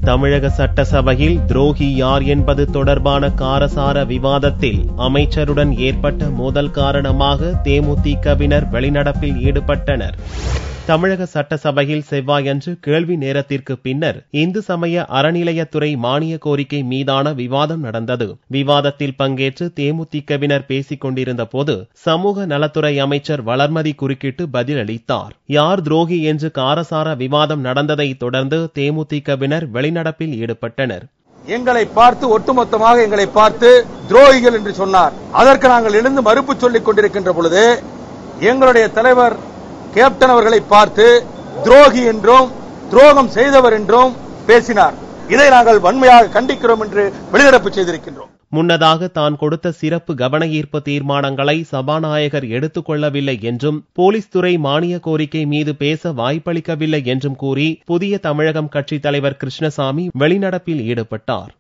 தமிழக சட்டசபையில் துரோகி யார் என்பது தொடர்பான காரசார விவாதத்தில் அமைச்சருடன் ஏற்பட்ட மோதல் காரணமாக தேமுதிகவினர் வெளிநடப்பில் ஈடுபட்டனர். தமிழக சட்டசபையில் செவ்வாயன்று கேள்வி நேரத்திற்கு பின்னர் இந்து சமய அறநிலையத்துறை மானிய கோரிக்கை மீதான விவாதம் நடந்தது. விவாதத்தில் பங்கேற்று தேமுதிகவினர் பேசிக் கொண்டிருந்த போது சமூக நலத்துறை அமைச்சர் வளர்மதி குறுக்கிட்டு பதிலளித்தார். யார் துரோகி என்று காரசார விவாதம் நடந்ததை தொடர்ந்து தேமுதிகவினர் வெளிநடப்பில் ஈடுபட்டனர். எங்களை பார்த்து ஒட்டுமொத்தமாக எங்களை பார்த்து துரோகிகள் என்று சொன்னார். அதற்கு நாங்கள் எழுந்து மறுப்பு சொல்லிக் கொண்டிருக்கின்ற பொழுது எங்களுடைய தலைவர் கேப்டன் அவர்களை பார்த்து துரோகி என்றும் துரோகம் செய்தவர் என்றும் பேசினார். இதை நாங்கள் வன்மையாக கண்டிக்கிறோம் என்று வெளிநடப்பு செய்திருக்கின்றோம். முன்னதாக தான் கொடுத்த சிறப்பு கவன ஈர்ப்பு தீர்மானங்களை சபாநாயகர் எடுத்துக் கொள்ளவில்லை என்றும் போலீஸ் துறை மானிய கோரிக்கை மீது பேச வாய்ப்பளிக்கவில்லை என்றும் கூறி புதிய தமிழகம் கட்சித் தலைவர் கிருஷ்ணசாமி வெளிநடப்பில் ஈடுபட்டார்.